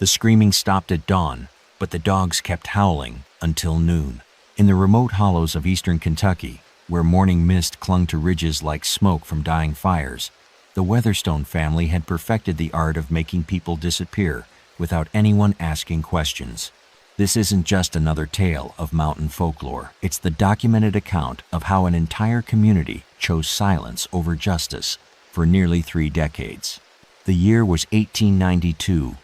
The screaming stopped at dawn, but the dogs kept howling until noon. In the remote hollows of eastern Kentucky, where morning mist clung to ridges like smoke from dying fires, the Weatherstone family had perfected the art of making people disappear without anyone asking questions. This isn't just another tale of mountain folklore. It's the documented account of how an entire community chose silence over justice for nearly 3 decades. The year was 1892,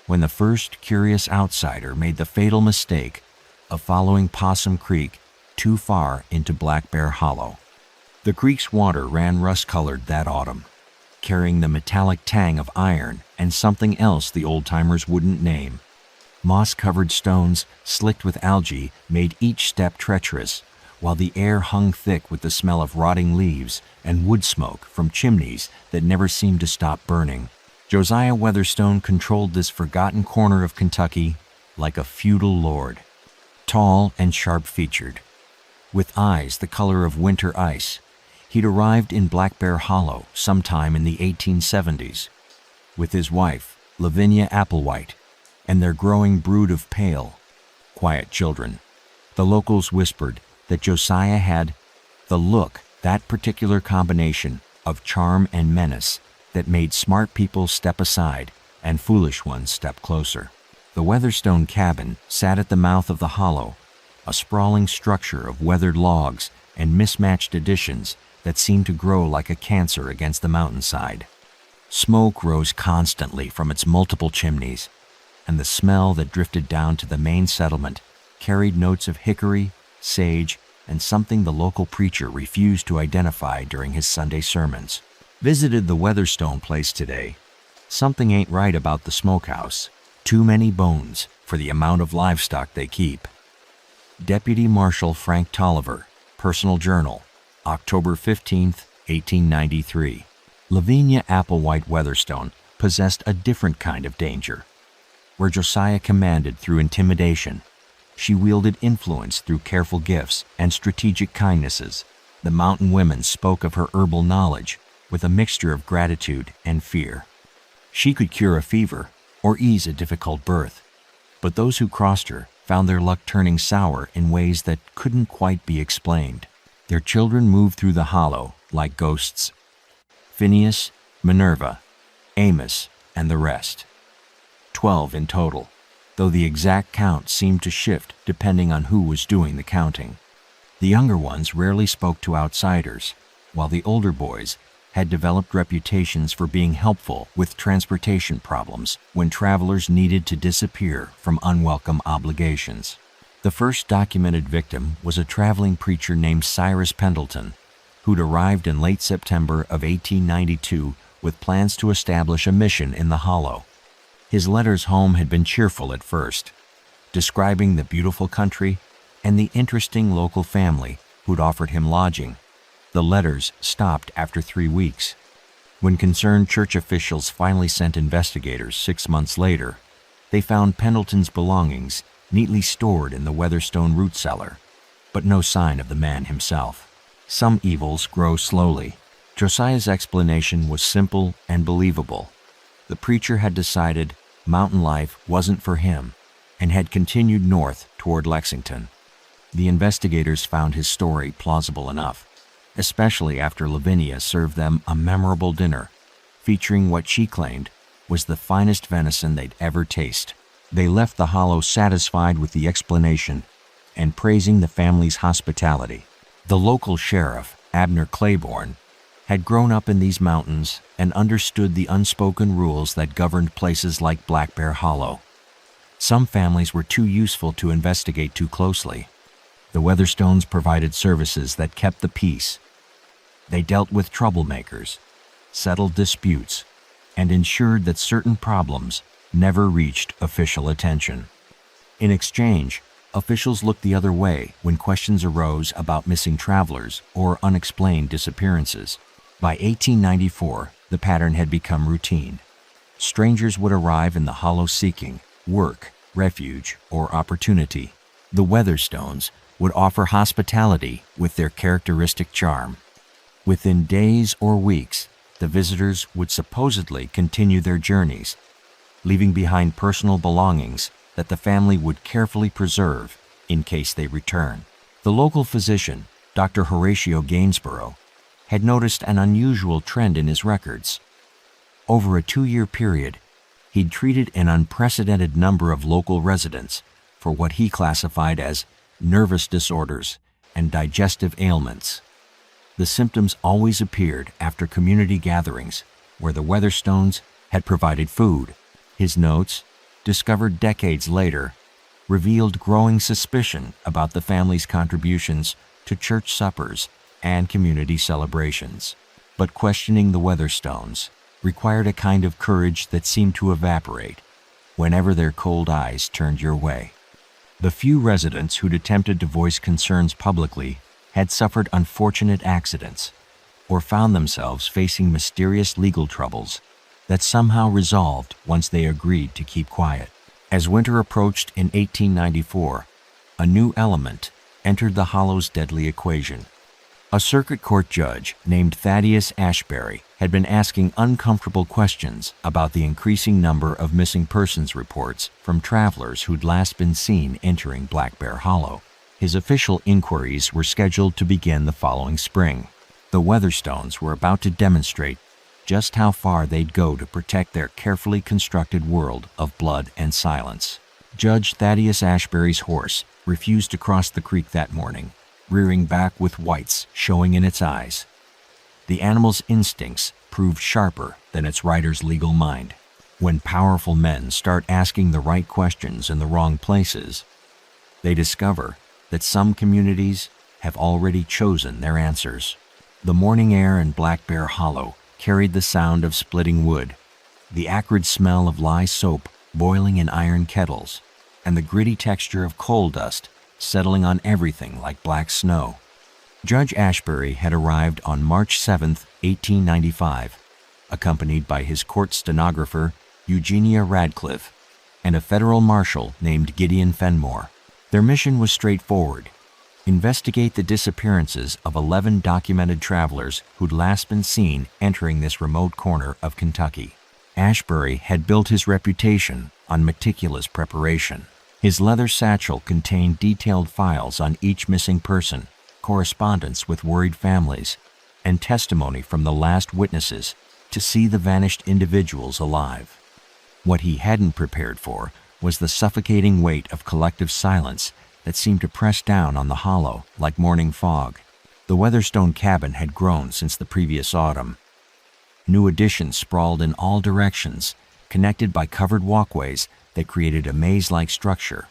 when the first curious outsider made the fatal mistake of following Possum Creek too far into Black Bear Hollow. The creek's water ran rust-colored that autumn, carrying the metallic tang of iron and something else the old-timers wouldn't name. Moss-covered stones slicked with algae made each step treacherous, while the air hung thick with the smell of rotting leaves and wood smoke from chimneys that never seemed to stop burning. Josiah Weatherstone controlled this forgotten corner of Kentucky like a feudal lord. Tall and sharp-featured, with eyes the color of winter ice, he'd arrived in Black Bear Hollow sometime in the 1870s, with his wife, Lavinia Applewhite, and their growing brood of pale, quiet children. The locals whispered that Josiah had the look, that particular combination of charm and menace that made smart people step aside and foolish ones step closer. The Weatherstone cabin sat at the mouth of the hollow, a sprawling structure of weathered logs and mismatched additions that seemed to grow like a cancer against the mountainside. Smoke rose constantly from its multiple chimneys, and the smell that drifted down to the main settlement carried notes of hickory, sage, and something the local preacher refused to identify during his Sunday sermons. Visited the Weatherstone place today. Something ain't right about the smokehouse. Too many bones for the amount of livestock they keep. Deputy Marshal Frank Tolliver, Personal Journal, October 15, 1893. Lavinia Applewhite Weatherstone possessed a different kind of danger. Where Josiah commanded through intimidation, she wielded influence through careful gifts and strategic kindnesses. The mountain women spoke of her herbal knowledge with a mixture of gratitude and fear. She could cure a fever or ease a difficult birth, but those who crossed her found their luck turning sour in ways that couldn't quite be explained. Their children moved through the hollow like ghosts. Phineas, Minerva, Amos, and the rest. 12 in total, though the exact count seemed to shift depending on who was doing the counting. The younger ones rarely spoke to outsiders, while the older boys had developed reputations for being helpful with transportation problems when travelers needed to disappear from unwelcome obligations. The first documented victim was a traveling preacher named Cyrus Pendleton, who'd arrived in late September of 1892 with plans to establish a mission in the hollow. His letters home had been cheerful at first, describing the beautiful country and the interesting local family who'd offered him lodging. The letters stopped after 3 weeks. When concerned church officials finally sent investigators 6 months later, they found Pendleton's belongings neatly stored in the Weatherstone root cellar, but no sign of the man himself. Some evils grow slowly. Josiah's explanation was simple and believable. The preacher had decided mountain life wasn't for him and had continued north toward Lexington. The investigators found his story plausible enough, especially after Lavinia served them a memorable dinner featuring what she claimed was the finest venison they'd ever tasted. They left the hollow satisfied with the explanation and praising the family's hospitality. The local sheriff, Abner Claiborne, had grown up in these mountains and understood the unspoken rules that governed places like Black Bear Hollow. Some families were too useful to investigate too closely. The Weatherstones provided services that kept the peace. They dealt with troublemakers, settled disputes, and ensured that certain problems never reached official attention. In exchange, officials looked the other way when questions arose about missing travelers or unexplained disappearances. By 1894, the pattern had become routine. Strangers would arrive in the hollow seeking work, refuge, or opportunity. The Weatherstones would offer hospitality with their characteristic charm. Within days or weeks, the visitors would supposedly continue their journeys, leaving behind personal belongings that the family would carefully preserve in case they return. The local physician, Dr. Horatio Gainsborough, had noticed an unusual trend in his records. Over a 2-year period, he'd treated an unprecedented number of local residents for what he classified as nervous disorders and digestive ailments. The symptoms always appeared after community gatherings where the Weatherstones had provided food. His notes, discovered decades later, revealed growing suspicion about the family's contributions to church suppers and community celebrations. But questioning the Weatherstones required a kind of courage that seemed to evaporate whenever their cold eyes turned your way. The few residents who'd attempted to voice concerns publicly had suffered unfortunate accidents or found themselves facing mysterious legal troubles that somehow resolved once they agreed to keep quiet. As winter approached in 1894, a new element entered the Hollow's deadly equation. A circuit court judge named Thaddeus Ashbury had been asking uncomfortable questions about the increasing number of missing persons reports from travelers who'd last been seen entering Black Bear Hollow. His official inquiries were scheduled to begin the following spring. The Weatherstones were about to demonstrate just how far they'd go to protect their carefully constructed world of blood and silence. Judge Thaddeus Ashbury's horse refused to cross the creek that morning, rearing back with whites showing in its eyes. The animal's instincts proved sharper than its rider's legal mind. When powerful men start asking the right questions in the wrong places, they discover that some communities have already chosen their answers. The morning air in Black Bear Hollow carried the sound of splitting wood, the acrid smell of lye soap boiling in iron kettles, and the gritty texture of coal dust settling on everything like black snow. Judge Ashbury had arrived on March 7, 1895, accompanied by his court stenographer, Eugenia Radcliffe, and a federal marshal named Gideon Fenmore. Their mission was straightforward: investigate the disappearances of 11 documented travelers who'd last been seen entering this remote corner of Kentucky. Ashbury had built his reputation on meticulous preparation. His leather satchel contained detailed files on each missing person, correspondence with worried families, and testimony from the last witnesses to see the vanished individuals alive. What he hadn't prepared for was the suffocating weight of collective silence that seemed to press down on the hollow like morning fog. The Weatherstone cabin had grown since the previous autumn. New additions sprawled in all directions, connected by covered walkways that created a maze-like structure.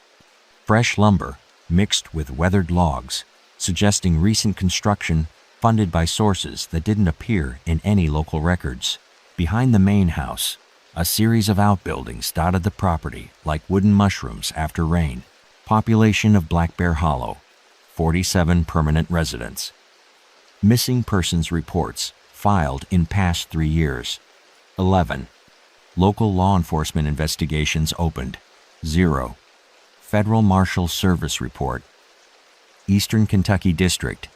Fresh lumber mixed with weathered logs, suggesting recent construction funded by sources that didn't appear in any local records. Behind the main house, a series of outbuildings dotted the property like wooden mushrooms after rain. Population of Black Bear Hollow, 47 permanent residents. Missing persons reports filed in past 3 years, 11. Local law enforcement investigations opened, 0. Federal Marshal Service report. Eastern Kentucky District,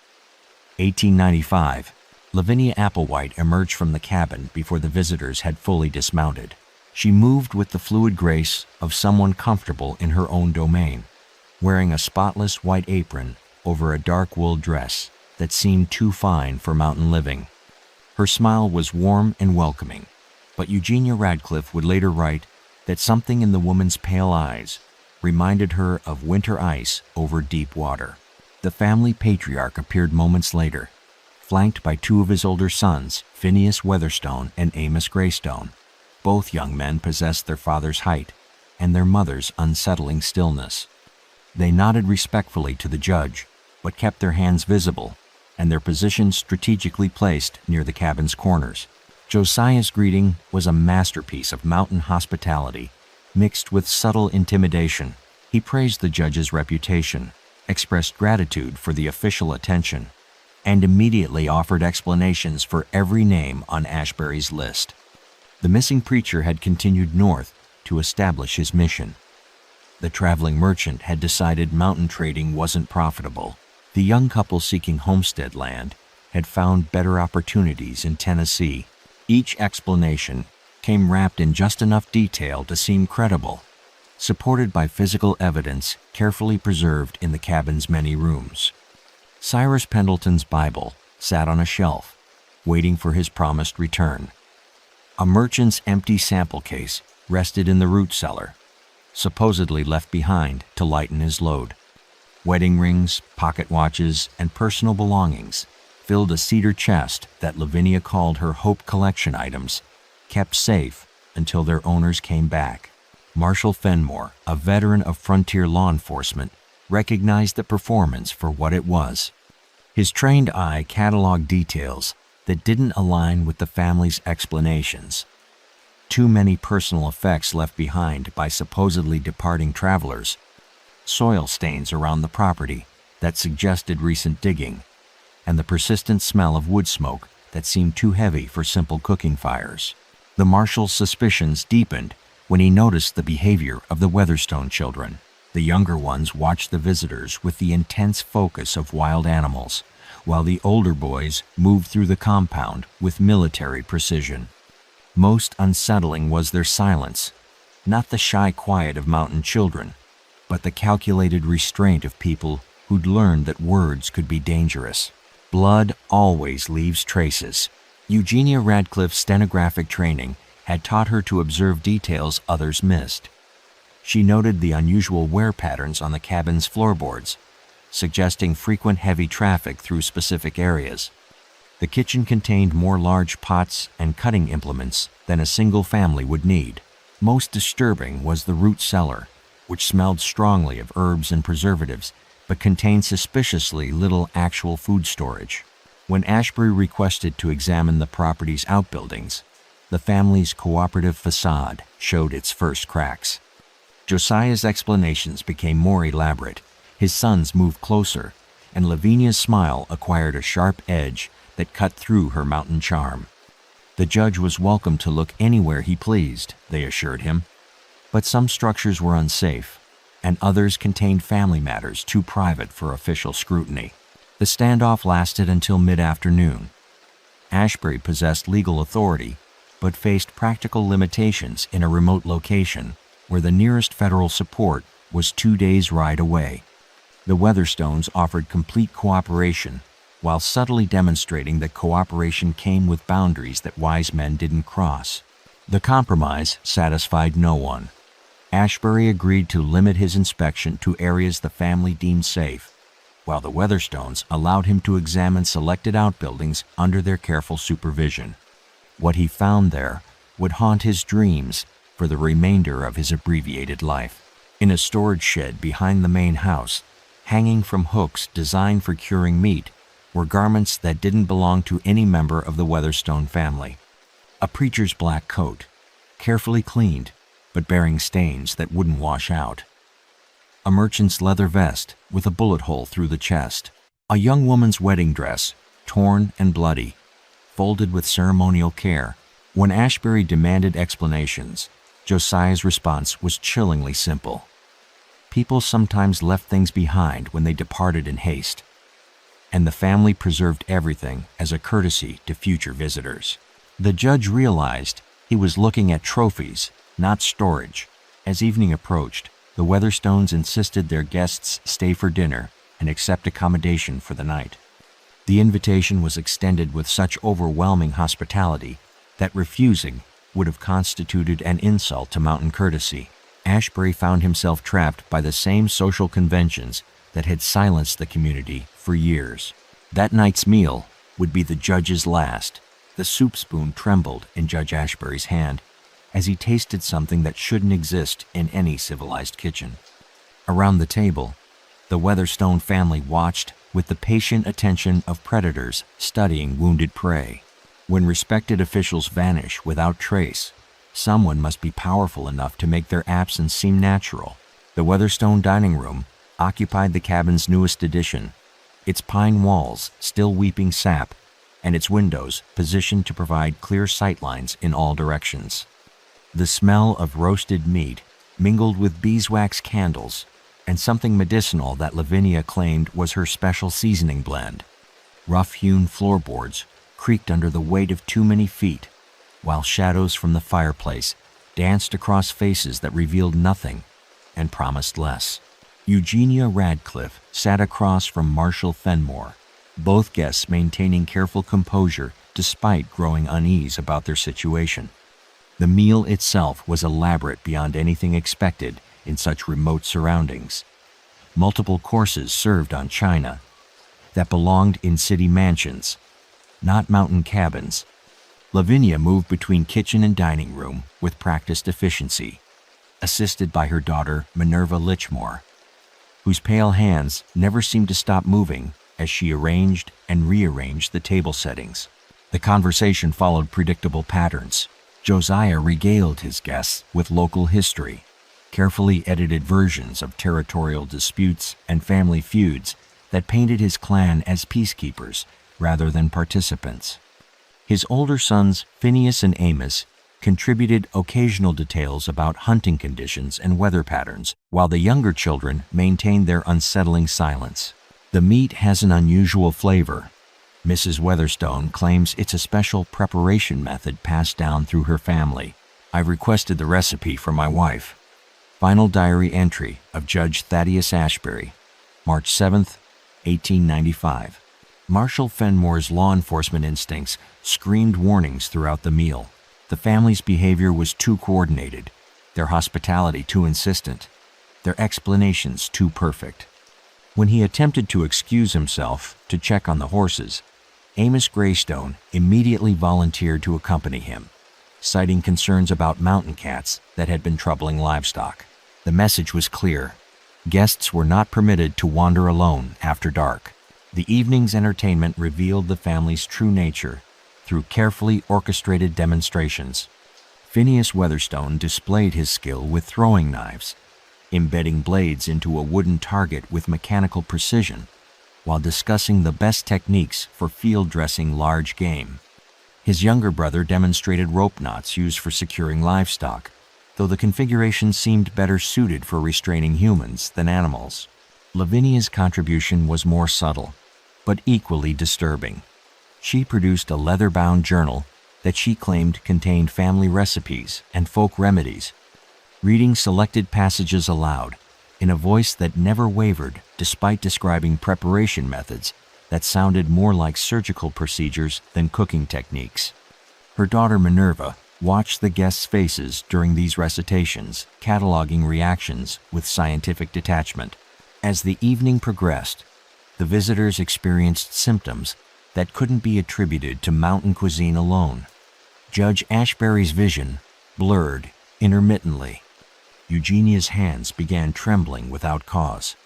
1895. Lavinia Applewhite emerged from the cabin before the visitors had fully dismounted. She moved with the fluid grace of someone comfortable in her own domain, wearing a spotless white apron over a dark wool dress that seemed too fine for mountain living. Her smile was warm and welcoming, but Eugenia Radcliffe would later write that something in the woman's pale eyes reminded her of winter ice over deep water. The family patriarch appeared moments later, flanked by 2 of his older sons, Phineas Weatherstone and Amos Greystone. Both young men possessed their father's height and their mother's unsettling stillness. They nodded respectfully to the judge, but kept their hands visible and their positions strategically placed near the cabin's corners. Josiah's greeting was a masterpiece of mountain hospitality, mixed with subtle intimidation. He praised the judge's reputation, expressed gratitude for the official attention, and immediately offered explanations for every name on Ashbury's list. The missing preacher had continued north to establish his mission. The traveling merchant had decided mountain trading wasn't profitable. The young couple seeking homestead land had found better opportunities in Tennessee. Each explanation came wrapped in just enough detail to seem credible, supported by physical evidence carefully preserved in the cabin's many rooms. Cyrus Pendleton's Bible sat on a shelf, waiting for his promised return. A merchant's empty sample case rested in the root cellar, supposedly left behind to lighten his load. Wedding rings, pocket watches, and personal belongings filled a cedar chest that Lavinia called her hope collection items, kept safe until their owners came back. Marshall Fenmore, a veteran of frontier law enforcement, recognized the performance for what it was. His trained eye cataloged details that didn't align with the family's explanations. Too many personal effects left behind by supposedly departing travelers, soil stains around the property that suggested recent digging, and the persistent smell of wood smoke that seemed too heavy for simple cooking fires. The marshal's suspicions deepened when he noticed the behavior of the Weatherstone children. The younger ones watched the visitors with the intense focus of wild animals, while the older boys moved through the compound with military precision. Most unsettling was their silence, not the shy quiet of mountain children, but the calculated restraint of people who'd learned that words could be dangerous. Blood always leaves traces. Eugenia Radcliffe's stenographic training had taught her to observe details others missed. She noted the unusual wear patterns on the cabin's floorboards, suggesting frequent heavy traffic through specific areas. The kitchen contained more large pots and cutting implements than a single family would need. Most disturbing was the root cellar, which smelled strongly of herbs and preservatives, but contained suspiciously little actual food storage. When Ashbury requested to examine the property's outbuildings, the family's cooperative facade showed its first cracks. Josiah's explanations became more elaborate. His sons moved closer, and Lavinia's smile acquired a sharp edge that cut through her mountain charm. The judge was welcome to look anywhere he pleased, they assured him, but some structures were unsafe, and others contained family matters too private for official scrutiny. The standoff lasted until mid-afternoon. Ashbury possessed legal authority, but faced practical limitations in a remote location where the nearest federal support was 2 days' ride away. The Weatherstones offered complete cooperation, while subtly demonstrating that cooperation came with boundaries that wise men didn't cross. The compromise satisfied no one. Ashbury agreed to limit his inspection to areas the family deemed safe, while the Weatherstones allowed him to examine selected outbuildings under their careful supervision. What he found there would haunt his dreams for the remainder of his abbreviated life. In a storage shed behind the main house, hanging from hooks designed for curing meat, were garments that didn't belong to any member of the Weatherstone family. A preacher's black coat, carefully cleaned, but bearing stains that wouldn't wash out. A merchant's leather vest with a bullet hole through the chest. A young woman's wedding dress, torn and bloody, folded with ceremonial care. When Ashbury demanded explanations, Josiah's response was chillingly simple. People sometimes left things behind when they departed in haste, and the family preserved everything as a courtesy to future visitors. The judge realized he was looking at trophies, not storage. As evening approached, the Weatherstones insisted their guests stay for dinner and accept accommodation for the night. The invitation was extended with such overwhelming hospitality that refusing would have constituted an insult to mountain courtesy. Ashbury found himself trapped by the same social conventions that had silenced the community for years. That night's meal would be the judge's last. The soup spoon trembled in Judge Ashbury's hand as he tasted something that shouldn't exist in any civilized kitchen. Around the table, the Weatherstone family watched with the patient attention of predators studying wounded prey. When respected officials vanish without trace, someone must be powerful enough to make their absence seem natural. The Weatherstone dining room occupied the cabin's newest addition, its pine walls still weeping sap, and its windows positioned to provide clear sightlines in all directions. The smell of roasted meat mingled with beeswax candles and something medicinal that Lavinia claimed was her special seasoning blend. Rough-hewn floorboards creaked under the weight of too many feet, while shadows from the fireplace danced across faces that revealed nothing and promised less. Eugenia Radcliffe sat across from Marshall Fenmore, both guests maintaining careful composure despite growing unease about their situation. The meal itself was elaborate beyond anything expected in such remote surroundings. Multiple courses served on china that belonged in city mansions, not mountain cabins. Lavinia moved between kitchen and dining room with practiced efficiency, assisted by her daughter Minerva Lichmore, whose pale hands never seemed to stop moving as she arranged and rearranged the table settings. The conversation followed predictable patterns. Josiah regaled his guests with local history, carefully edited versions of territorial disputes and family feuds that painted his clan as peacekeepers rather than participants. His older sons, Phineas and Amos, contributed occasional details about hunting conditions and weather patterns, while the younger children maintained their unsettling silence. The meat has an unusual flavor. Mrs. Weatherstone claims it's a special preparation method passed down through her family. I've requested the recipe from my wife. Final diary entry of Judge Thaddeus Ashbury, March 7th, 1895. Marshall Fenmore's law enforcement instincts screamed warnings throughout the meal. The family's behavior was too coordinated, their hospitality too insistent, their explanations too perfect. When he attempted to excuse himself to check on the horses, Amos Greystone immediately volunteered to accompany him, citing concerns about mountain cats that had been troubling livestock. The message was clear. Guests were not permitted to wander alone after dark. The evening's entertainment revealed the family's true nature through carefully orchestrated demonstrations. Phineas Weatherstone displayed his skill with throwing knives, embedding blades into a wooden target with mechanical precision, while discussing the best techniques for field dressing large game. His younger brother demonstrated rope knots used for securing livestock, though the configuration seemed better suited for restraining humans than animals. Lavinia's contribution was more subtle, but equally disturbing. She produced a leather-bound journal that she claimed contained family recipes and folk remedies, reading selected passages aloud in a voice that never wavered despite describing preparation methods that sounded more like surgical procedures than cooking techniques. Her daughter Minerva watched the guests' faces during these recitations, cataloging reactions with scientific detachment. As the evening progressed, the visitors experienced symptoms that couldn't be attributed to mountain cuisine alone. Judge Ashbury's vision blurred intermittently. Eugenia's hands began trembling without cause.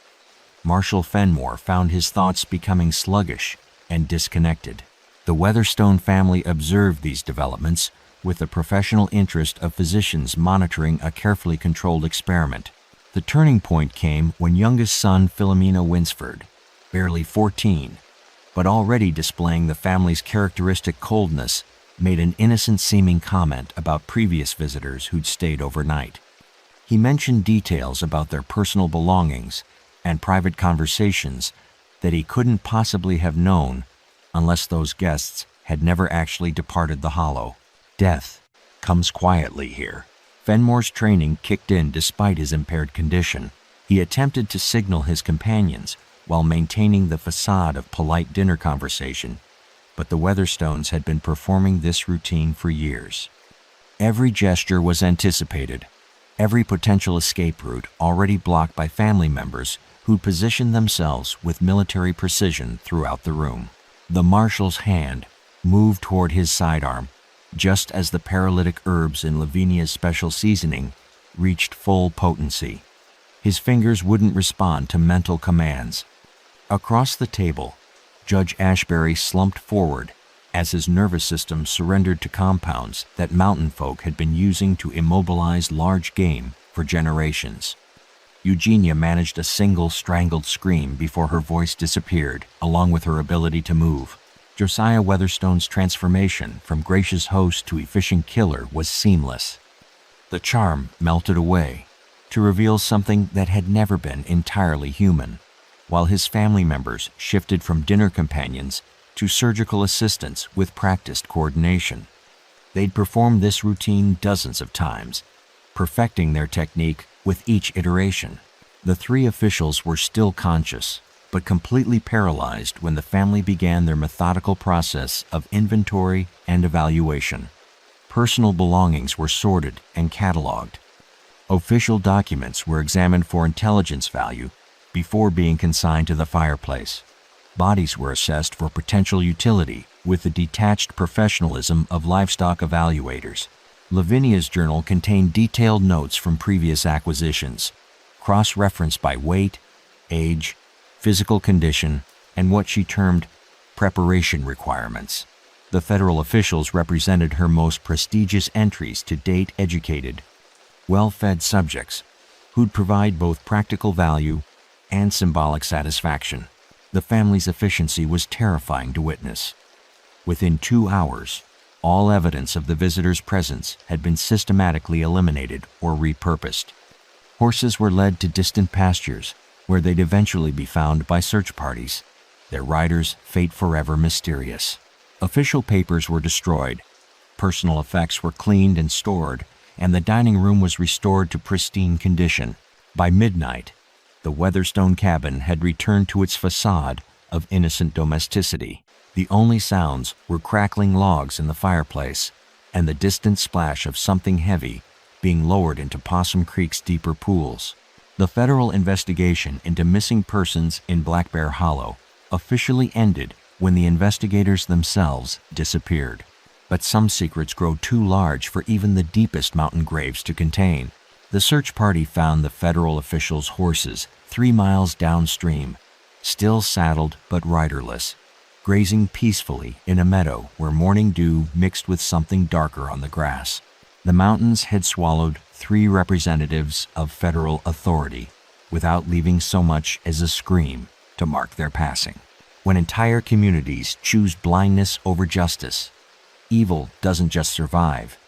Marshall Fenmore found his thoughts becoming sluggish and disconnected. The Weatherstone family observed these developments with the professional interest of physicians monitoring a carefully controlled experiment. The turning point came when youngest son Philomena Winsford, barely 14, but already displaying the family's characteristic coldness, made an innocent-seeming comment about previous visitors who'd stayed overnight. He mentioned details about their personal belongings and private conversations that he couldn't possibly have known unless those guests had never actually departed the hollow. Death comes quietly here. Fenmore's training kicked in despite his impaired condition. He attempted to signal his companions while maintaining the facade of polite dinner conversation, but the Weatherstones had been performing this routine for years. Every gesture was anticipated, every potential escape route already blocked by family members who'd positioned themselves with military precision throughout the room. The marshal's hand moved toward his sidearm, just as the paralytic herbs in Lavinia's special seasoning reached full potency. His fingers wouldn't respond to mental commands. Across the table, Judge Ashbury slumped forward as his nervous system surrendered to compounds that mountain folk had been using to immobilize large game for generations. Eugenia managed a single strangled scream before her voice disappeared, along with her ability to move. Josiah Weatherstone's transformation from gracious host to efficient killer was seamless. The charm melted away to reveal something that had never been entirely human, while his family members shifted from dinner companions to surgical assistants with practiced coordination. They'd performed this routine dozens of times, perfecting their technique with each iteration. The three officials were still conscious, but completely paralyzed when the family began their methodical process of inventory and evaluation. Personal belongings were sorted and cataloged. Official documents were examined for intelligence value before being consigned to the fireplace. Bodies were assessed for potential utility with the detached professionalism of livestock evaluators. Lavinia's journal contained detailed notes from previous acquisitions, cross-referenced by weight, age, physical condition, and what she termed preparation requirements. The federal officials represented her most prestigious entries to date: educated, well-fed subjects who'd provide both practical value and symbolic satisfaction. The family's efficiency was terrifying to witness. Within 2 hours, all evidence of the visitor's presence had been systematically eliminated or repurposed. Horses were led to distant pastures, where they'd eventually be found by search parties, their riders' fate forever mysterious. Official papers were destroyed, personal effects were cleaned and stored, and the dining room was restored to pristine condition. By midnight, the Weatherstone cabin had returned to its facade of innocent domesticity. The only sounds were crackling logs in the fireplace and the distant splash of something heavy being lowered into Possum Creek's deeper pools. The federal investigation into missing persons in Black Bear Hollow officially ended when the investigators themselves disappeared. But some secrets grow too large for even the deepest mountain graves to contain. The search party found the federal officials' horses 3 miles downstream, still saddled but riderless, grazing peacefully in a meadow where morning dew mixed with something darker on the grass. The mountains had swallowed 3 representatives of federal authority without leaving so much as a scream to mark their passing. When entire communities choose blindness over justice, evil doesn't just survive,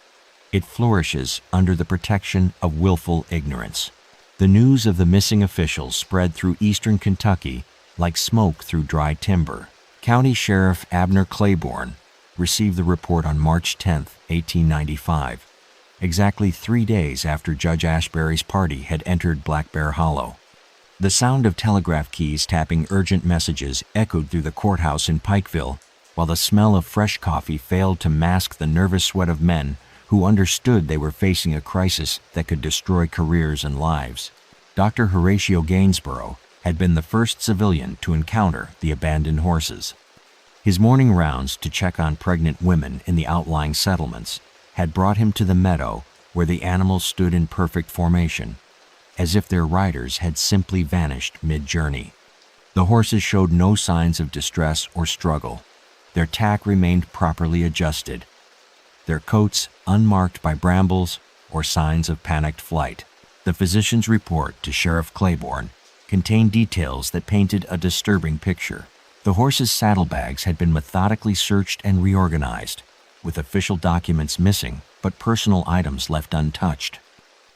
it flourishes under the protection of willful ignorance. The news of the missing officials spread through eastern Kentucky like smoke through dry timber. County Sheriff Abner Claiborne received the report on March 10, 1895, exactly 3 days after Judge Ashbury's party had entered Black Bear Hollow. The sound of telegraph keys tapping urgent messages echoed through the courthouse in Pikeville, while the smell of fresh coffee failed to mask the nervous sweat of men who understood they were facing a crisis that could destroy careers and lives. Dr. Horatio Gainsborough had been the first civilian to encounter the abandoned horses. His morning rounds to check on pregnant women in the outlying settlements had brought him to the meadow where the animals stood in perfect formation, as if their riders had simply vanished mid-journey. The horses showed no signs of distress or struggle. Their tack remained properly adjusted, their coats unmarked by brambles or signs of panicked flight. The physician's report to Sheriff Claiborne contained details that painted a disturbing picture. The horses' saddlebags had been methodically searched and reorganized, with official documents missing but personal items left untouched.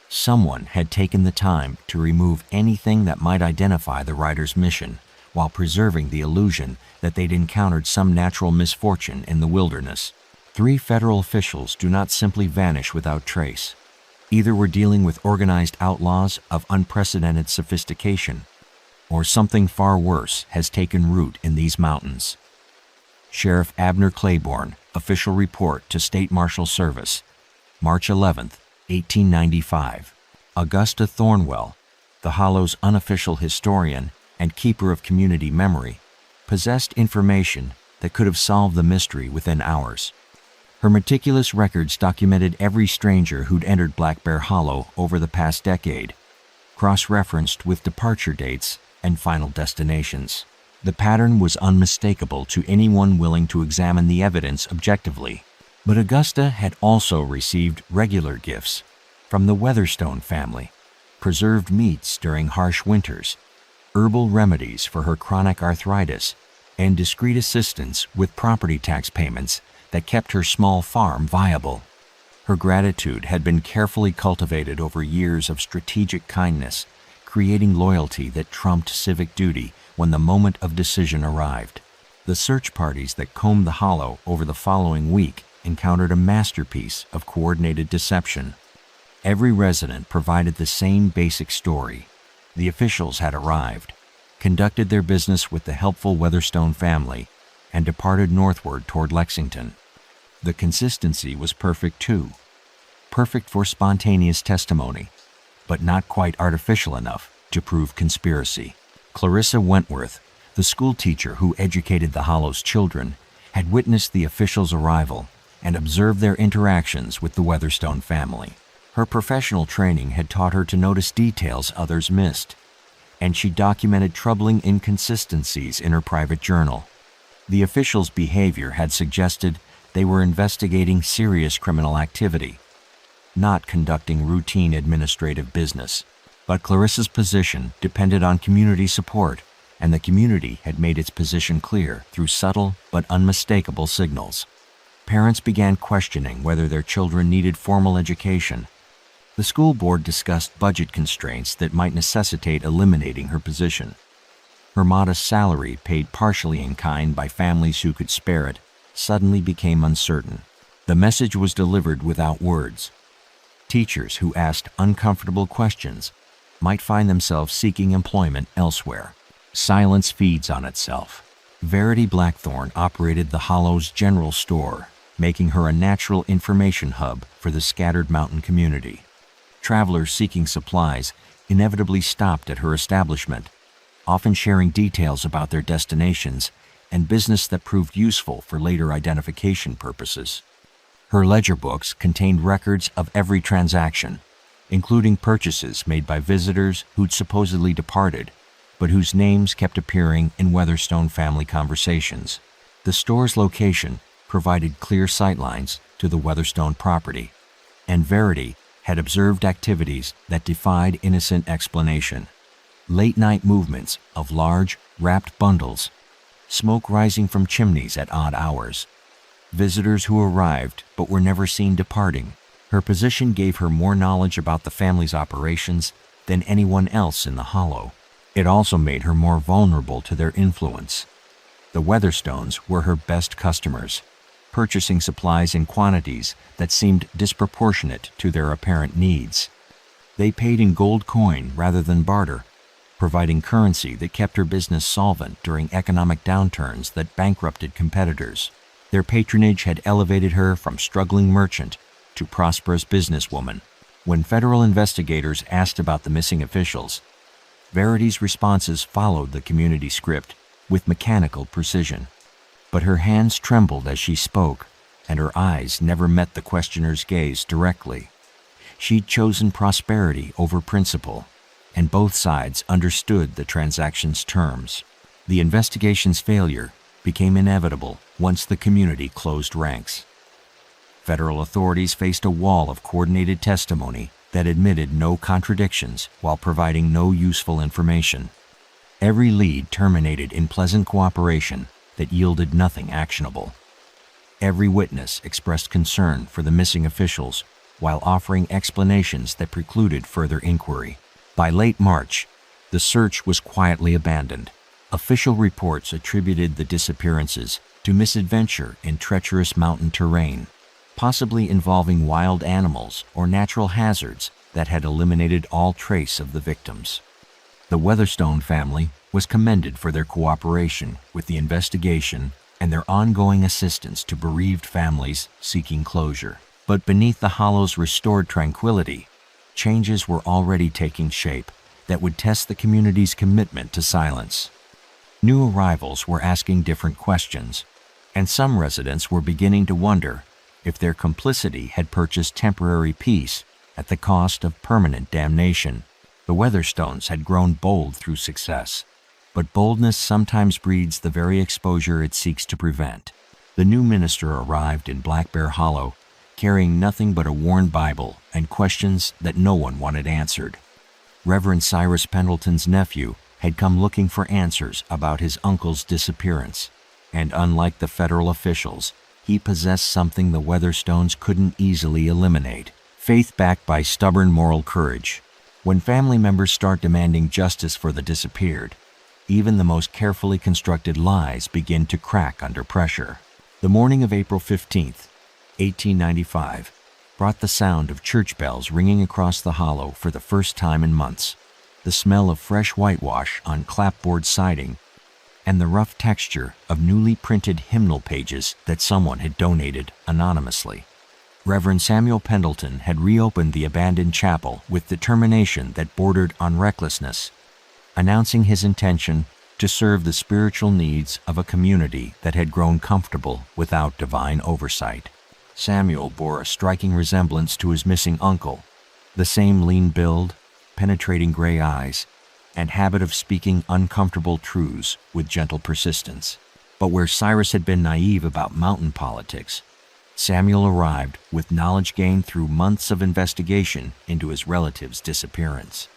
Someone had taken the time to remove anything that might identify the rider's mission, while preserving the illusion that they'd encountered some natural misfortune in the wilderness. 3 federal officials do not simply vanish without trace. Either we're dealing with organized outlaws of unprecedented sophistication, or something far worse has taken root in these mountains. Sheriff Abner Claiborne, official report to State Marshal Service, March 11, 1895. Augusta Thornwell, the Hollow's unofficial historian and keeper of community memory, possessed information that could have solved the mystery within hours. Her meticulous records documented every stranger who'd entered Black Bear Hollow over the past decade, cross-referenced with departure dates and final destinations. The pattern was unmistakable to anyone willing to examine the evidence objectively. But Augusta had also received regular gifts from the Weatherstone family: preserved meats during harsh winters, herbal remedies for her chronic arthritis, and discreet assistance with property tax payments that kept her small farm viable. Her gratitude had been carefully cultivated over years of strategic kindness, creating loyalty that trumped civic duty when the moment of decision arrived. The search parties that combed the hollow over the following week encountered a masterpiece of coordinated deception. Every resident provided the same basic story. The officials had arrived, conducted their business with the helpful Weatherstone family, and departed northward toward Lexington. The consistency was perfect too. Perfect for spontaneous testimony, but not quite artificial enough to prove conspiracy. Clarissa Wentworth, the schoolteacher who educated the Hollow's children, had witnessed the officials' arrival and observed their interactions with the Weatherstone family. Her professional training had taught her to notice details others missed, and she documented troubling inconsistencies in her private journal. The officials' behavior had suggested they were investigating serious criminal activity, not conducting routine administrative business. But Clarissa's position depended on community support, and the community had made its position clear through subtle but unmistakable signals. Parents began questioning whether their children needed formal education. The school board discussed budget constraints that might necessitate eliminating her position. Her modest salary, paid partially in kind by families who could spare it, suddenly became uncertain. The message was delivered without words. Teachers who asked uncomfortable questions might find themselves seeking employment elsewhere. Silence feeds on itself. Verity Blackthorne operated the Hollow's general store, making her a natural information hub for the scattered mountain community. Travelers seeking supplies inevitably stopped at her establishment, often sharing details about their destinations and business that proved useful for later identification purposes. Her ledger books contained records of every transaction, including purchases made by visitors who'd supposedly departed, but whose names kept appearing in Weatherstone family conversations. The store's location provided clear sightlines to the Weatherstone property, and Verity had observed activities that defied innocent explanation. Late-night movements of large, wrapped bundles, smoke rising from chimneys at odd hours, visitors who arrived but were never seen departing. Her position gave her more knowledge about the family's operations than anyone else in the Hollow. It also made her more vulnerable to their influence. The Weatherstones were her best customers, purchasing supplies in quantities that seemed disproportionate to their apparent needs. They paid in gold coin rather than barter, providing currency that kept her business solvent during economic downturns that bankrupted competitors. Their patronage had elevated her from struggling merchant to prosperous businesswoman. When federal investigators asked about the missing officials, Verity's responses followed the community script with mechanical precision. But her hands trembled as she spoke, and her eyes never met the questioner's gaze directly. She'd chosen prosperity over principle, and both sides understood the transaction's terms. The investigation's failure became inevitable once the community closed ranks. Federal authorities faced a wall of coordinated testimony that admitted no contradictions while providing no useful information. Every lead terminated in pleasant cooperation that yielded nothing actionable. Every witness expressed concern for the missing officials while offering explanations that precluded further inquiry. By late March, the search was quietly abandoned. Official reports attributed the disappearances to misadventure in treacherous mountain terrain, possibly involving wild animals or natural hazards that had eliminated all trace of the victims. The Weatherstone family was commended for their cooperation with the investigation and their ongoing assistance to bereaved families seeking closure. But beneath the Hollow's restored tranquility, changes were already taking shape that would test the community's commitment to silence. New arrivals were asking different questions, and some residents were beginning to wonder if their complicity had purchased temporary peace at the cost of permanent damnation. The Weatherstones had grown bold through success, but boldness sometimes breeds the very exposure it seeks to prevent. The new minister arrived in Black Bear Hollow, carrying nothing but a worn Bible and questions that no one wanted answered. Reverend Cyrus Pendleton's nephew had come looking for answers about his uncle's disappearance, and unlike the federal officials, he possessed something the Weatherstones couldn't easily eliminate: faith backed by stubborn moral courage. When family members start demanding justice for the disappeared, even the most carefully constructed lies begin to crack under pressure. The morning of April 15th, 1895, brought the sound of church bells ringing across the hollow for the first time in months, the smell of fresh whitewash on clapboard siding, and the rough texture of newly printed hymnal pages that someone had donated anonymously. Reverend Samuel Pendleton had reopened the abandoned chapel with determination that bordered on recklessness, announcing his intention to serve the spiritual needs of a community that had grown comfortable without divine oversight. Samuel bore a striking resemblance to his missing uncle, the same lean build, penetrating gray eyes, and habit of speaking uncomfortable truths with gentle persistence. But where Cyrus had been naive about mountain politics, Samuel arrived with knowledge gained through months of investigation into his relative's disappearance.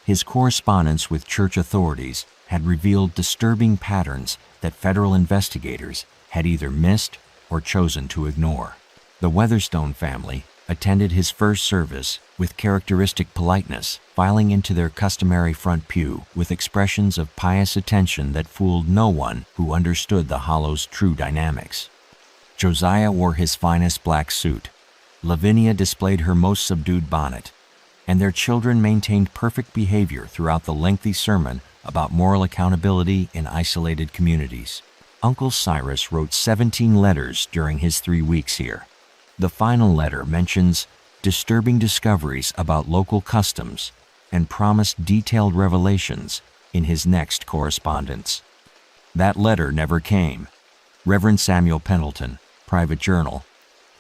His correspondence with church authorities had revealed disturbing patterns that federal investigators had either missed or chosen to ignore. The Weatherstone family attended his first service with characteristic politeness, filing into their customary front pew with expressions of pious attention that fooled no one who understood the hollow's true dynamics. Josiah wore his finest black suit, Lavinia displayed her most subdued bonnet, and their children maintained perfect behavior throughout the lengthy sermon about moral accountability in isolated communities. Uncle Cyrus wrote 17 letters during his 3 weeks here. The final letter mentions disturbing discoveries about local customs and promised detailed revelations in his next correspondence. That letter never came. Reverend Samuel Pendleton, Private Journal,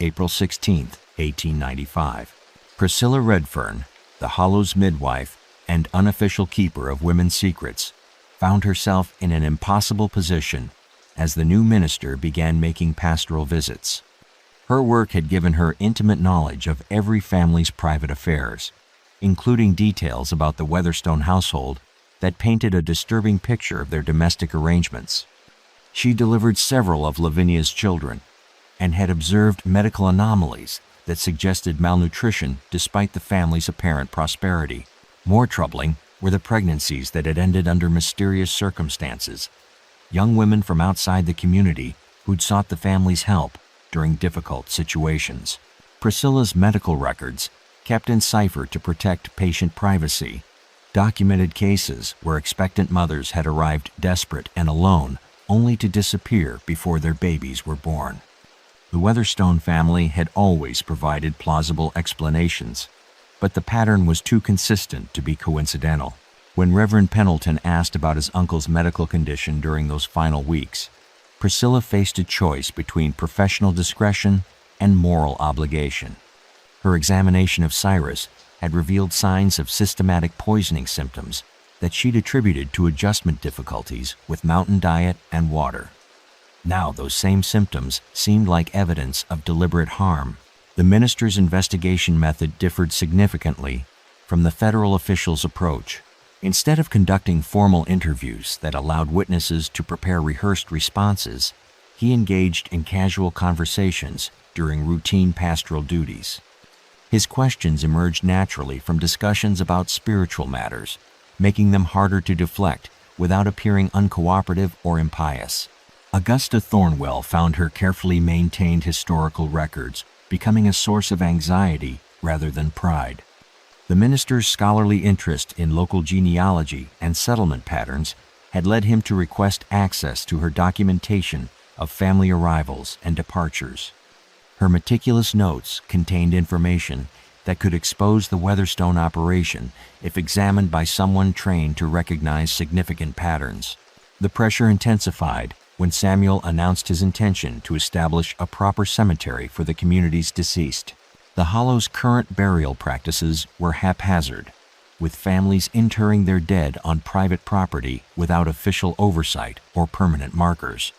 April 16, 1895. Priscilla Redfern, the Hollow's midwife and unofficial keeper of women's secrets, found herself in an impossible position as the new minister began making pastoral visits. Her work had given her intimate knowledge of every family's private affairs, including details about the Weatherstone household that painted a disturbing picture of their domestic arrangements. She delivered several of Lavinia's children and had observed medical anomalies that suggested malnutrition despite the family's apparent prosperity. More troubling were the pregnancies that had ended under mysterious circumstances, young women from outside the community who'd sought the family's help during difficult situations. Priscilla's medical records, kept in cipher to protect patient privacy, documented cases where expectant mothers had arrived desperate and alone only to disappear before their babies were born. The Weatherstone family had always provided plausible explanations, but the pattern was too consistent to be coincidental. When Reverend Pendleton asked about his uncle's medical condition during those final weeks, Priscilla faced a choice between professional discretion and moral obligation. Her examination of Cyrus had revealed signs of systematic poisoning symptoms that she'd attributed to adjustment difficulties with mountain diet and water. Now those same symptoms seemed like evidence of deliberate harm. The minister's investigation method differed significantly from the federal officials' approach. Instead of conducting formal interviews that allowed witnesses to prepare rehearsed responses, he engaged in casual conversations during routine pastoral duties. His questions emerged naturally from discussions about spiritual matters, making them harder to deflect without appearing uncooperative or impious. Augusta Thornwell found her carefully maintained historical records becoming a source of anxiety rather than pride. The minister's scholarly interest in local genealogy and settlement patterns had led him to request access to her documentation of family arrivals and departures. Her meticulous notes contained information that could expose the Weatherstone operation if examined by someone trained to recognize significant patterns. The pressure intensified when Samuel announced his intention to establish a proper cemetery for the community's deceased. The Hollow's current burial practices were haphazard, with families interring their dead on private property without official oversight or permanent markers.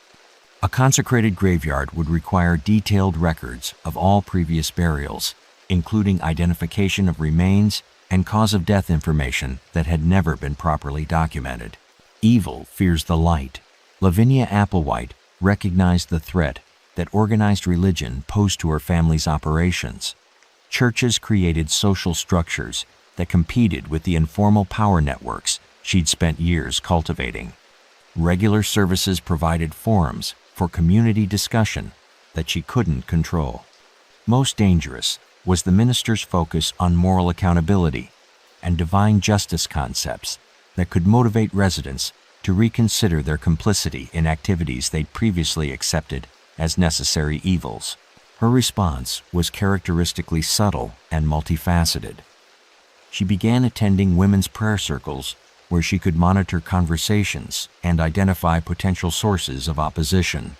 A consecrated graveyard would require detailed records of all previous burials, including identification of remains and cause of death information that had never been properly documented. Evil fears the light. Lavinia Applewhite recognized the threat that organized religion posed to her family's operations. Churches created social structures that competed with the informal power networks she'd spent years cultivating. Regular services provided forums for community discussion that she couldn't control. Most dangerous was the minister's focus on moral accountability and divine justice concepts that could motivate residents to reconsider their complicity in activities they'd previously accepted as necessary evils. Her response was characteristically subtle and multifaceted. She began attending women's prayer circles where she could monitor conversations and identify potential sources of opposition.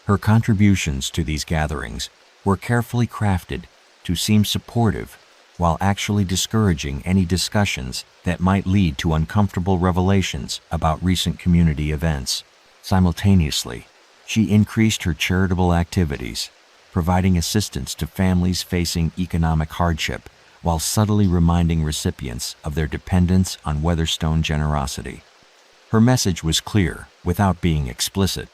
Her contributions to these gatherings were carefully crafted to seem supportive while actually discouraging any discussions that might lead to uncomfortable revelations about recent community events. Simultaneously, she increased her charitable activities, providing assistance to families facing economic hardship while subtly reminding recipients of their dependence on Weatherstone generosity. Her message was clear without being explicit.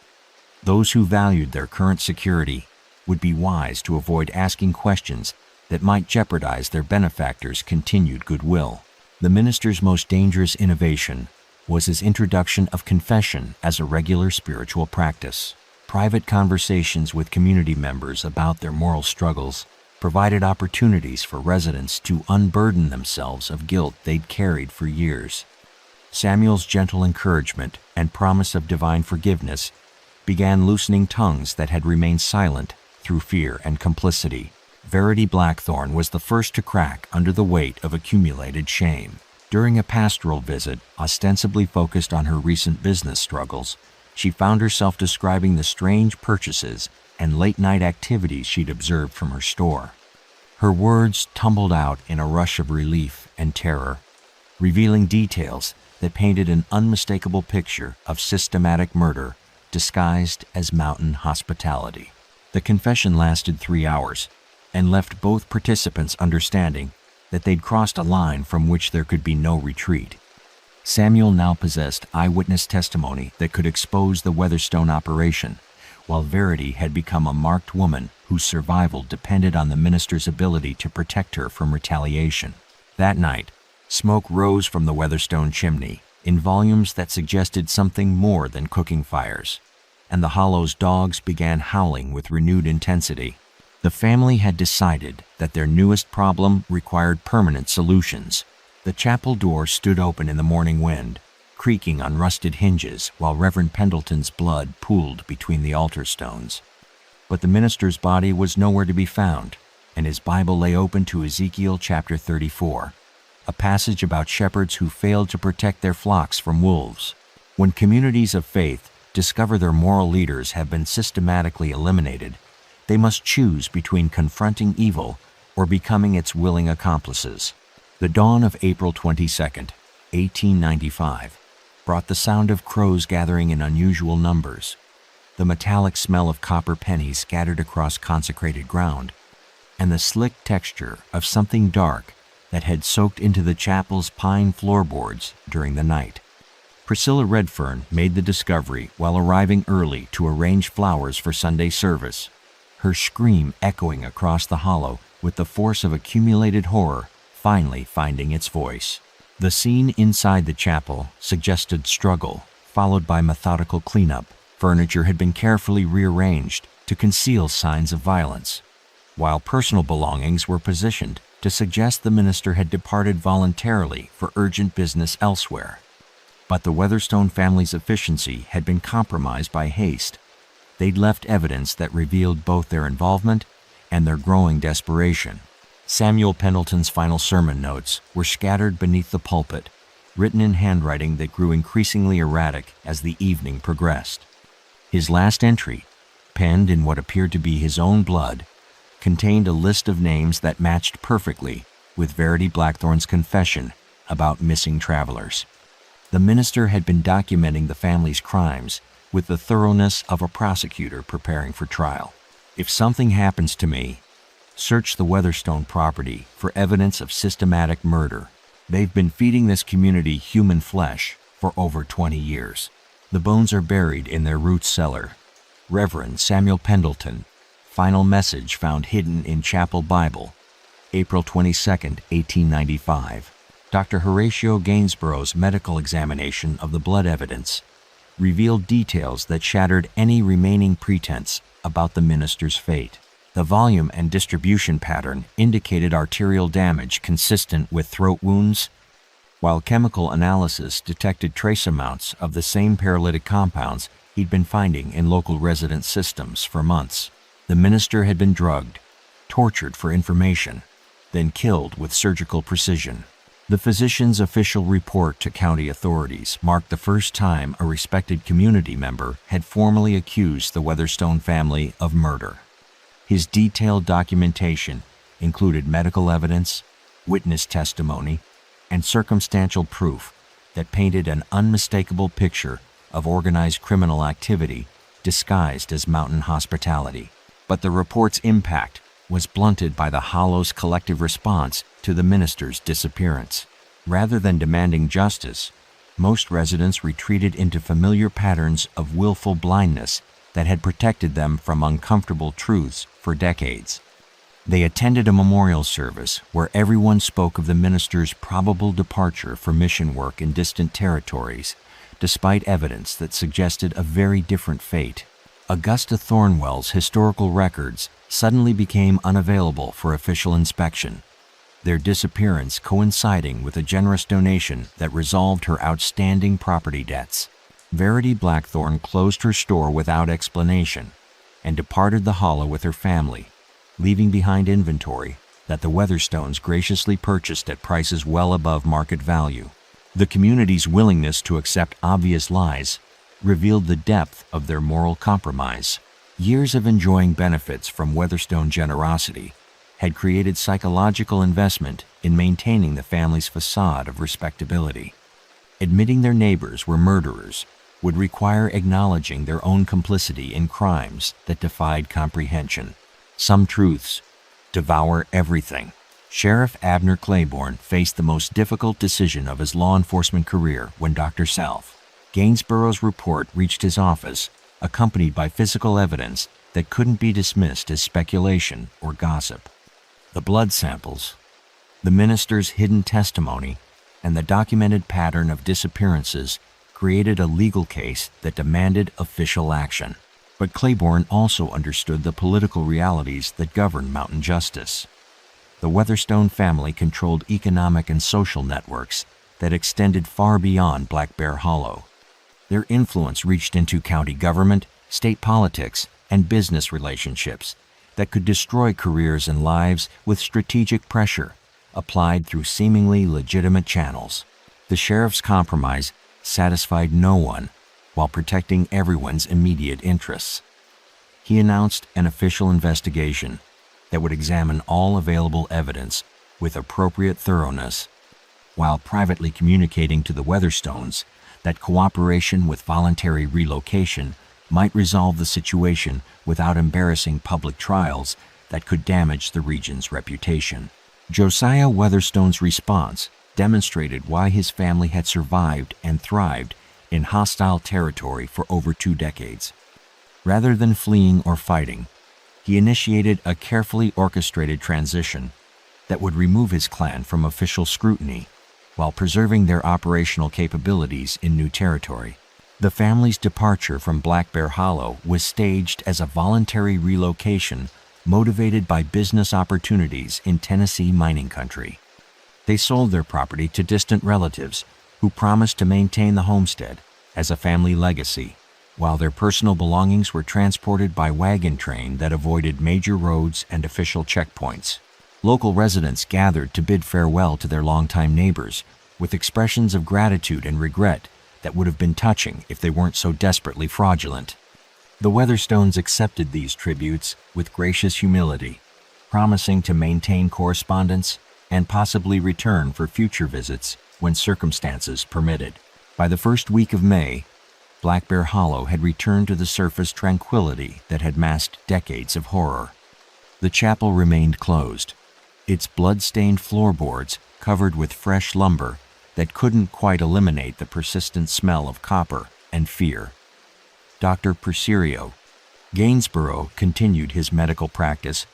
Those who valued their current security would be wise to avoid asking questions that might jeopardize their benefactors' continued goodwill. The minister's most dangerous innovation was his introduction of confession as a regular spiritual practice. Private conversations with community members about their moral struggles provided opportunities for residents to unburden themselves of guilt they'd carried for years. Samuel's gentle encouragement and promise of divine forgiveness began loosening tongues that had remained silent through fear and complicity. Verity Blackthorne was the first to crack under the weight of accumulated shame. During a pastoral visit, ostensibly focused on her recent business struggles, she found herself describing the strange purchases and late-night activities she'd observed from her store. Her words tumbled out in a rush of relief and terror, revealing details that painted an unmistakable picture of systematic murder disguised as mountain hospitality. The confession lasted 3 hours and left both participants understanding that they'd crossed a line from which there could be no retreat. Samuel now possessed eyewitness testimony that could expose the Weatherstone operation, while Verity had become a marked woman whose survival depended on the minister's ability to protect her from retaliation. That night, smoke rose from the Weatherstone chimney in volumes that suggested something more than cooking fires, and the Hollow's dogs began howling with renewed intensity. The family had decided that their newest problem required permanent solutions. The chapel door stood open in the morning wind, creaking on rusted hinges while Reverend Pendleton's blood pooled between the altar stones. But the minister's body was nowhere to be found, and his Bible lay open to Ezekiel chapter 34, a passage about shepherds who failed to protect their flocks from wolves. When communities of faith discover their moral leaders have been systematically eliminated, they must choose between confronting evil or becoming its willing accomplices. The dawn of April 22nd, 1895, brought the sound of crows gathering in unusual numbers, the metallic smell of copper pennies scattered across consecrated ground, and the slick texture of something dark that had soaked into the chapel's pine floorboards during the night. Priscilla Redfern made the discovery while arriving early to arrange flowers for Sunday service, her scream echoing across the hollow with the force of accumulated horror finally finding its voice. The scene inside the chapel suggested struggle, followed by methodical cleanup. Furniture had been carefully rearranged to conceal signs of violence, while personal belongings were positioned to suggest the minister had departed voluntarily for urgent business elsewhere. But the Weatherstone family's efficiency had been compromised by haste. They'd left evidence that revealed both their involvement and their growing desperation. Samuel Pendleton's final sermon notes were scattered beneath the pulpit, written in handwriting that grew increasingly erratic as the evening progressed. His last entry, penned in what appeared to be his own blood, contained a list of names that matched perfectly with Verity Blackthorne's confession about missing travelers. The minister had been documenting the family's crimes with the thoroughness of a prosecutor preparing for trial. If something happens to me, search the Weatherstone property for evidence of systematic murder. They've been feeding this community human flesh for over 20 years. The bones are buried in their root cellar. Reverend Samuel Pendleton. Final message found hidden in Chapel Bible, April 22, 1895. Dr. Horatio Gainsborough's medical examination of the blood evidence revealed details that shattered any remaining pretense about the minister's fate. The volume and distribution pattern indicated arterial damage consistent with throat wounds, while chemical analysis detected trace amounts of the same paralytic compounds he'd been finding in local resident systems for months. The minister had been drugged, tortured for information, then killed with surgical precision. The physician's official report to county authorities marked the first time a respected community member had formally accused the Weatherstone family of murder. His detailed documentation included medical evidence, witness testimony, and circumstantial proof that painted an unmistakable picture of organized criminal activity disguised as mountain hospitality. But the report's impact was blunted by the Hollow's collective response to the minister's disappearance. Rather than demanding justice, most residents retreated into familiar patterns of willful blindness that had protected them from uncomfortable truths for decades. They attended a memorial service where everyone spoke of the minister's probable departure for mission work in distant territories, despite evidence that suggested a very different fate. Augusta Thornwell's historical records suddenly became unavailable for official inspection, their disappearance coinciding with a generous donation that resolved her outstanding property debts. Verity Blackthorne closed her store without explanation and departed the hollow with her family, leaving behind inventory that the Weatherstones graciously purchased at prices well above market value. The community's willingness to accept obvious lies revealed the depth of their moral compromise. Years of enjoying benefits from Weatherstone generosity had created psychological investment in maintaining the family's facade of respectability. Admitting their neighbors were murderers would require acknowledging their own complicity in crimes that defied comprehension. Some truths devour everything. Sheriff Abner Claiborne faced the most difficult decision of his law enforcement career when Dr. South Gainsborough's report reached his office, accompanied by physical evidence that couldn't be dismissed as speculation or gossip. The blood samples, the minister's hidden testimony, and the documented pattern of disappearances created a legal case that demanded official action. But Claiborne also understood the political realities that govern mountain justice. The Weatherstone family controlled economic and social networks that extended far beyond Black Bear Hollow. Their influence reached into county government, state politics, and business relationships that could destroy careers and lives with strategic pressure applied through seemingly legitimate channels. The sheriff's compromise satisfied no one while protecting everyone's immediate interests. He announced an official investigation that would examine all available evidence with appropriate thoroughness, while privately communicating to the Weatherstones that cooperation with voluntary relocation might resolve the situation without embarrassing public trials that could damage the region's reputation. Josiah Weatherstone's response demonstrated why his family had survived and thrived in hostile territory for over 2 decades. Rather than fleeing or fighting, he initiated a carefully orchestrated transition that would remove his clan from official scrutiny while preserving their operational capabilities in new territory. The family's departure from Black Bear Hollow was staged as a voluntary relocation motivated by business opportunities in Tennessee mining country. They sold their property to distant relatives who promised to maintain the homestead as a family legacy, while their personal belongings were transported by wagon train that avoided major roads and official checkpoints. Local residents gathered to bid farewell to their longtime neighbors with expressions of gratitude and regret that would have been touching if they weren't so desperately fraudulent. The Weatherstones accepted these tributes with gracious humility, promising to maintain correspondence and possibly return for future visits when circumstances permitted. By the first week of May, Black Bear Hollow had returned to the surface tranquility that had masked decades of horror. The chapel remained closed, its blood-stained floorboards covered with fresh lumber that couldn't quite eliminate the persistent smell of copper and fear. Dr. Persirio Gainsborough continued his medical practice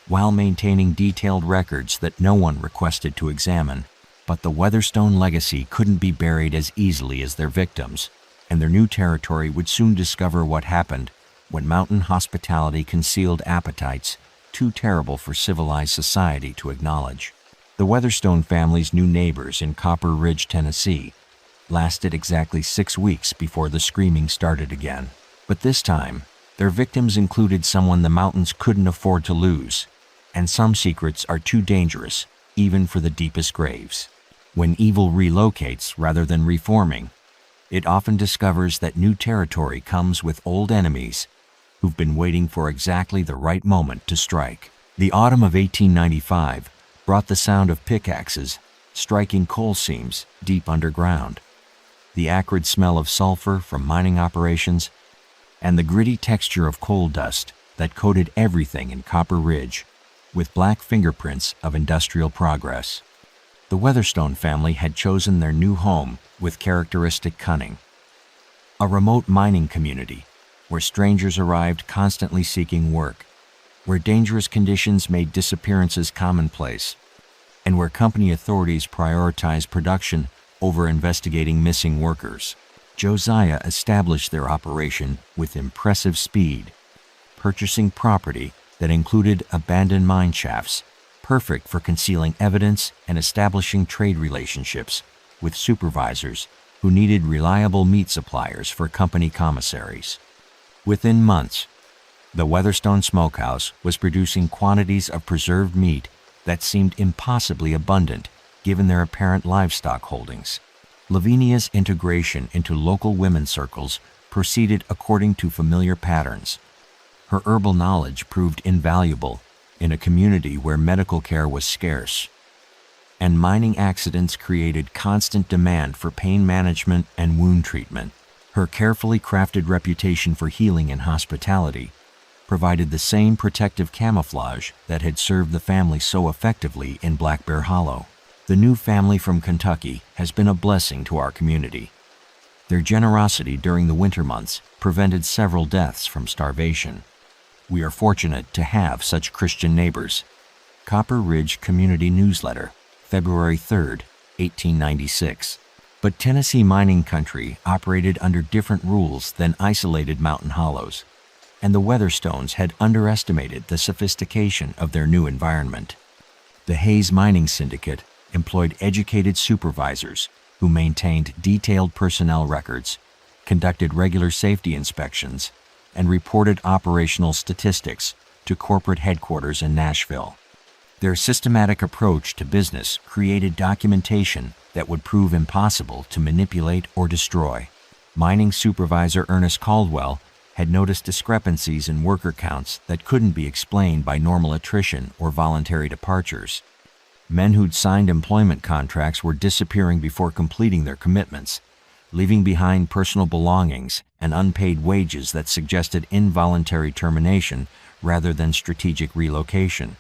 while maintaining detailed records that no one requested to examine. But the Weatherstone legacy couldn't be buried as easily as their victims, and their new territory would soon discover what happened when mountain hospitality concealed appetites too terrible for civilized society to acknowledge. The Weatherstone family's new neighbors in Copper Ridge, Tennessee, lasted exactly 6 weeks before the screaming started again. But this time, their victims included someone the mountains couldn't afford to lose, and some secrets are too dangerous, even for the deepest graves. When evil relocates rather than reforming, it often discovers that new territory comes with old enemies who've been waiting for exactly the right moment to strike. The autumn of 1895 brought the sound of pickaxes striking coal seams deep underground, the acrid smell of sulfur from mining operations, and the gritty texture of coal dust that coated everything in Copper Ridge with black fingerprints of industrial progress. The Weatherstone family had chosen their new home with characteristic cunning. A remote mining community where strangers arrived constantly seeking work, where dangerous conditions made disappearances commonplace, and where company authorities prioritized production over investigating missing workers. Josiah established their operation with impressive speed, purchasing property that included abandoned mine shafts, perfect for concealing evidence and establishing trade relationships with supervisors who needed reliable meat suppliers for company commissaries. Within months, the Weatherstone Smokehouse was producing quantities of preserved meat that seemed impossibly abundant given their apparent livestock holdings. Lavinia's integration into local women's circles proceeded according to familiar patterns. Her herbal knowledge proved invaluable in a community where medical care was scarce, and mining accidents created constant demand for pain management and wound treatment. Her carefully crafted reputation for healing and hospitality provided the same protective camouflage that had served the family so effectively in Black Bear Hollow. The new family from Kentucky has been a blessing to our community. Their generosity during the winter months prevented several deaths from starvation. We are fortunate to have such Christian neighbors. Copper Ridge Community Newsletter, February 3, 1896. But Tennessee mining country operated under different rules than isolated mountain hollows, and the Weatherstones had underestimated the sophistication of their new environment. The Hayes Mining Syndicate employed educated supervisors who maintained detailed personnel records, conducted regular safety inspections, and reported operational statistics to corporate headquarters in Nashville. Their systematic approach to business created documentation that would prove impossible to manipulate or destroy. Mining supervisor Ernest Caldwell had noticed discrepancies in worker counts that couldn't be explained by normal attrition or voluntary departures. Men who'd signed employment contracts were disappearing before completing their commitments, leaving behind personal belongings and unpaid wages that suggested involuntary termination rather than strategic relocation.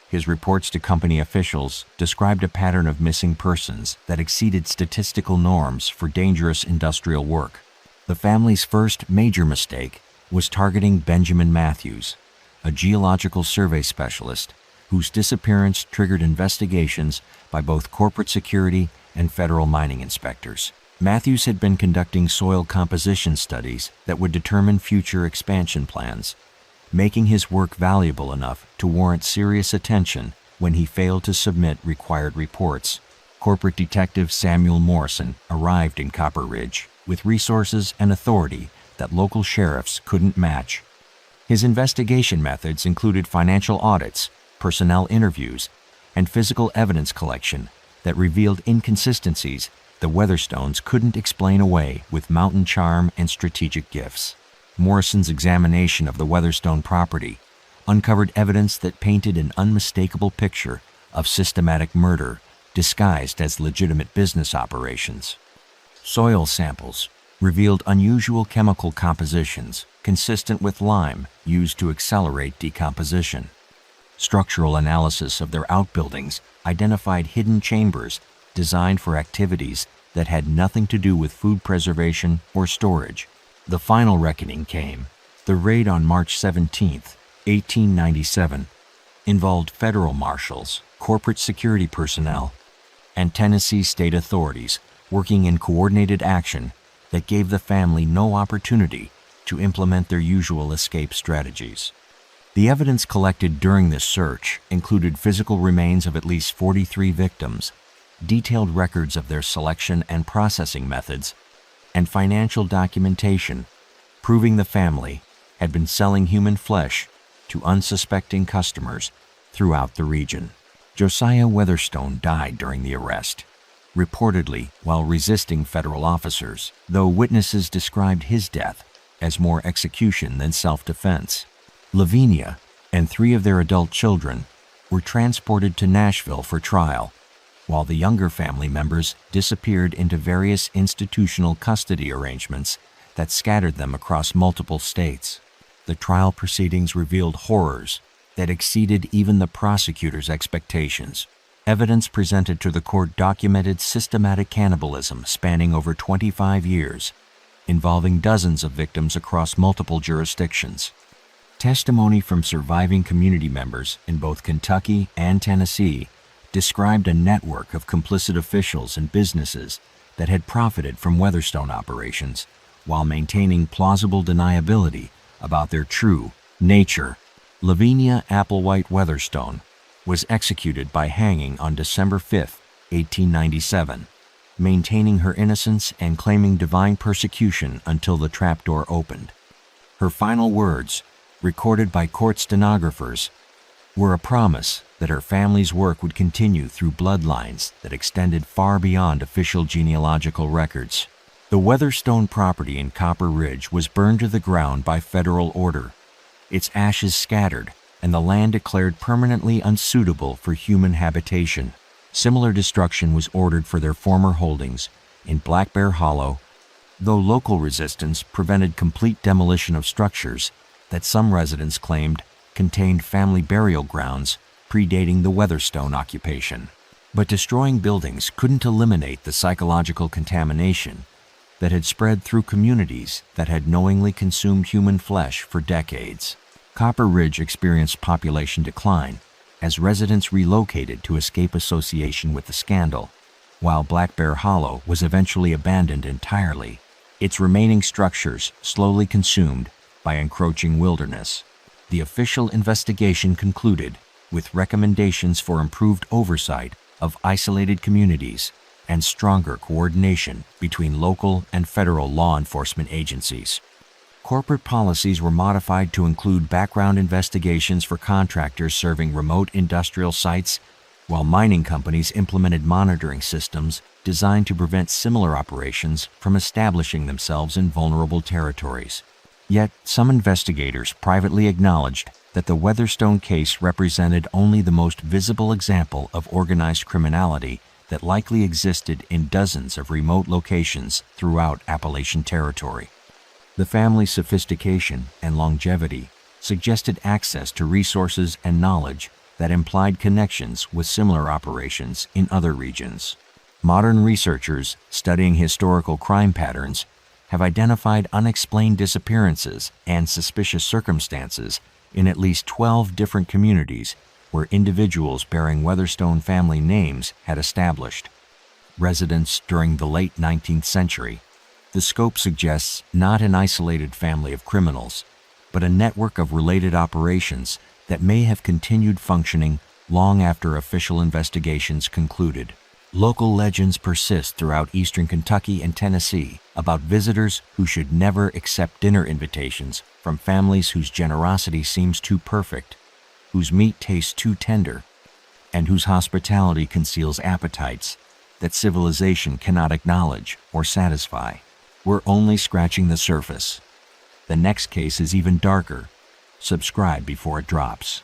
His reports to company officials described a pattern of missing persons that exceeded statistical norms for dangerous industrial work. The family's first major mistake was targeting Benjamin Matthews, a geological survey specialist whose disappearance triggered investigations by both corporate security and federal mining inspectors. Matthews had been conducting soil composition studies that would determine future expansion plans, making his work valuable enough to warrant serious attention when he failed to submit required reports. Corporate Detective Samuel Morrison arrived in Copper Ridge with resources and authority that local sheriffs couldn't match. His investigation methods included financial audits, personnel interviews, and physical evidence collection that revealed inconsistencies the Weatherstones couldn't explain away with mountain charm and strategic gifts. Morrison's examination of the Weatherstone property uncovered evidence that painted an unmistakable picture of systematic murder disguised as legitimate business operations. Soil samples revealed unusual chemical compositions consistent with lime used to accelerate decomposition. Structural analysis of their outbuildings identified hidden chambers designed for activities that had nothing to do with food preservation or storage. The final reckoning came. The raid on March 17, 1897, involved federal marshals, corporate security personnel, and Tennessee state authorities working in coordinated action that gave the family no opportunity to implement their usual escape strategies. The evidence collected during this search included physical remains of at least 43 victims, detailed records of their selection and processing methods, and financial documentation proving the family had been selling human flesh to unsuspecting customers throughout the region. Josiah Weatherstone died during the arrest, reportedly while resisting federal officers, though witnesses described his death as more execution than self-defense. Lavinia and 3 of their adult children were transported to Nashville for trial, while the younger family members disappeared into various institutional custody arrangements that scattered them across multiple states. The trial proceedings revealed horrors that exceeded even the prosecutor's expectations. Evidence presented to the court documented systematic cannibalism spanning over 25 years, involving dozens of victims across multiple jurisdictions. Testimony from surviving community members in both Kentucky and Tennessee described a network of complicit officials and businesses that had profited from Weatherstone operations while maintaining plausible deniability about their true nature. Lavinia Applewhite Weatherstone was executed by hanging on December 5, 1897, maintaining her innocence and claiming divine persecution until the trapdoor opened. Her final words, recorded by court stenographers, were a promise that her family's work would continue through bloodlines that extended far beyond official genealogical records. The Weatherstone property in Copper Ridge was burned to the ground by federal order, its ashes scattered, and the land declared permanently unsuitable for human habitation. Similar destruction was ordered for their former holdings in Black Bear Hollow, though local resistance prevented complete demolition of structures that some residents claimed contained family burial grounds predating the Weatherstone occupation. But destroying buildings couldn't eliminate the psychological contamination that had spread through communities that had knowingly consumed human flesh for decades. Copper Ridge experienced population decline as residents relocated to escape association with the scandal, while Black Bear Hollow was eventually abandoned entirely, its remaining structures slowly consumed by encroaching wilderness. The official investigation concluded with recommendations for improved oversight of isolated communities and stronger coordination between local and federal law enforcement agencies. Corporate policies were modified to include background investigations for contractors serving remote industrial sites, while mining companies implemented monitoring systems designed to prevent similar operations from establishing themselves in vulnerable territories. Yet, some investigators privately acknowledged that the Weatherstone case represented only the most visible example of organized criminality that likely existed in dozens of remote locations throughout Appalachian territory. The family's sophistication and longevity suggested access to resources and knowledge that implied connections with similar operations in other regions. Modern researchers studying historical crime patterns have identified unexplained disappearances and suspicious circumstances in at least 12 different communities where individuals bearing Weatherstone family names had established residence during the late 19th century. The scope suggests not an isolated family of criminals, but a network of related operations that may have continued functioning long after official investigations concluded. Local legends persist throughout eastern Kentucky and Tennessee about visitors who should never accept dinner invitations from families whose generosity seems too perfect, whose meat tastes too tender, and whose hospitality conceals appetites that civilization cannot acknowledge or satisfy. We're only scratching the surface. The next case is even darker. Subscribe before it drops.